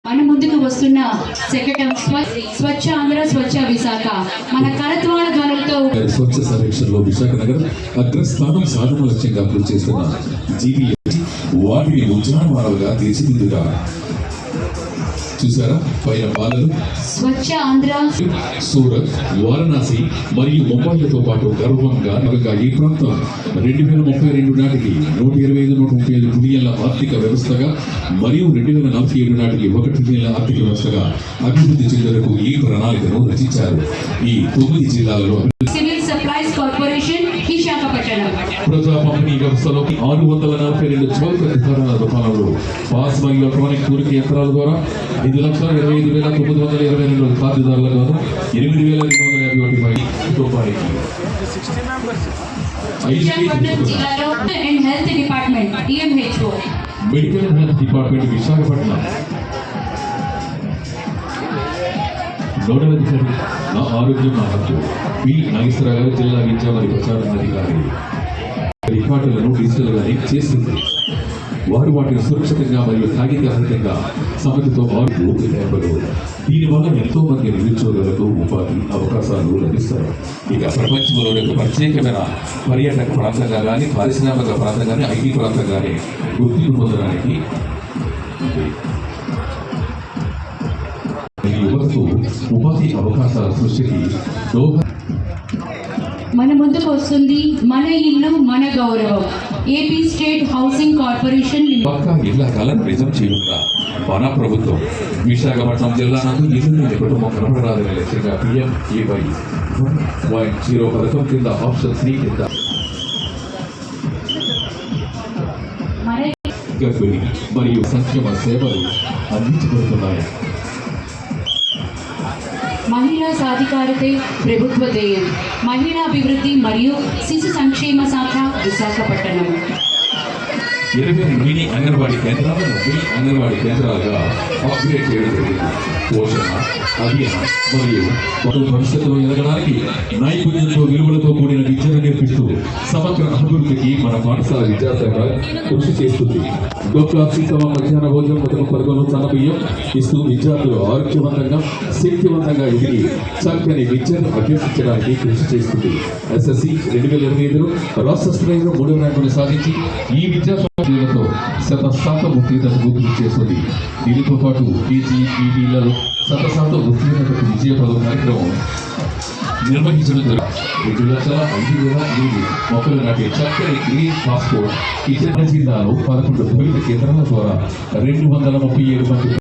మన ముందుకు వస్తున్న శకటం స్వచ్ఛ ఆంధ్ర స్వచ్ఛ విశాఖ మన కరత్వాల ధ్వనులతో స్వచ్ఛ సర్వేక్షణలో విశాఖ నగరం అగ్రస్థానం సాధన లక్ష్యంగా కృషి చేస్తున్న జీవీఎంసీ వాటిని ఉద్యానవనాలుగా తీర్చిదిద్దుగా చూసారా పైన పాలలు స్వచ్ఛ ఆంధ్ర సూరత్ వారణాసి మరియు ముంబైలతో పాటు గర్వంగా ఈ ప్రాంతం 2032 నాటికి 125-135 బిలియన్ల ఆర్థిక వ్యవస్థగా మరియు 2047 నాటికి 1 ట్రిలియన్ల ఆర్థిక వ్యవస్థగా అభివృద్ధి చెందేందుకు ఈ ప్రణాళికను రచించారు. ఈ 9 జిల్లాలలో సివిల్ సప్లైస్ కార్పొరేషన్ విశాఖపట్నం ప్రజా పంపిణీ వ్యవస్థలో 642 చౌక నిర్ధారణ దుకాణాలు పాస్ మరియు ఎలక్ట్రానిక్ పూరిక యంత్రాల ద్వారా 5,25,922 ఖాతాదారులకు 8,251 రూపాయలకి విశాఖపట్నం జిల్లాలో and health department DMHO medical health department Visakhapatnam nodal అధికారి నా ఆరోగ్యం నా హక్కు పి నాగేశ్వరరావు గారు జిల్లా విద్యా మరియు ప్రచార అధికారి రికార్డులను డిజిటల్గానే చేస్తుంది. వారు వాటిని సురక్షితంగా మరియు కాగితరహితంగా సమితితో ఓపికలు దీనివల్ల ఎంతో మంది నిరుద్యోగులకు ఉపాధి అవకాశాలు లభిస్తాయి. ఇక ప్రపంచంలోని ఒక ప్రత్యేకమైన పర్యాటక ప్రాంతంగా కానీ పారిశ్రామిక ప్రాంతం కానీ ఐటీ ప్రాంతం కానీ గుర్తింపు పొందడానికి యువతకు ఉపాధి అవకాశాల సృష్టికి మన ముందుకు వస్తుంది మన ఇల్లు మన గౌరవం ఏపీ స్టేట్ హౌసింగ్ కార్పొరేషన్ పక్కా ఇళ్ల కాలం నిజం చేయనుందా మన ప్రభుత్వం విశాఖపట్నం జిల్లా నందు ఇల్లు కుటుంబం కనపడరాదని లక్ష్యంగా PMAY 1.0 పథకం కింద ఆప్షన్ 3 కింద గర్భిణి మరియు సంక్షేమ సేవలు అందించబడుతున్నాయి. మహిళా సాధికారతే ప్రభుత్వ ధ్యేయం మహిళా అభివృద్ధి మరియు శిశు సంక్షేమ శాఖ విశాఖపట్నం 20 మినీ అంగన్వాడీ కేంద్రాలను అంగన్వాడీ కేంద్రాలుగా అప్గ్రేడ్ చేయడం జరిగింది. పోషణ అభియాన్ మరియు భవిష్యత్తులో ఎదగడానికి నైపుణ్యంతో విలువలతో కూడిన విద్యను నేర్పిస్తూ సమగ్ర అభివృద్ధికి మన పాఠశాల విద్యాశాఖ కృషి చేస్తుంది. డోక్లా సీతమ్మ మధ్యాహ్న భోజనం పథకంలో సన్నబియ్యం ఇస్తూ విద్యార్థులు ఆరోగ్యవంతంగా శక్తివంతంగా ఎదిగి చక్కని విద్యను అభ్యసించడానికి కృషి చేస్తుంది. SSC 2025లో రాష్ట్ర స్థాయిలో 3వ ర్యాంకును సాధించి ఈ విద్యా తో 100% ఉత్తీర్ణతకు కృషి చేస్తుంది. దీనితో పాటు PGPDలలో 100% ఉత్తీర్ణతకు విజయపదం కార్యక్రమం నిర్వహించడం ద్వారా 2,05,000 మొక్కలు నాటే చక్కని గ్రీన్ పాస్పోర్ట్ ఈ జిల్లాలో 11 కేంద్రాల ద్వారా 237 మంది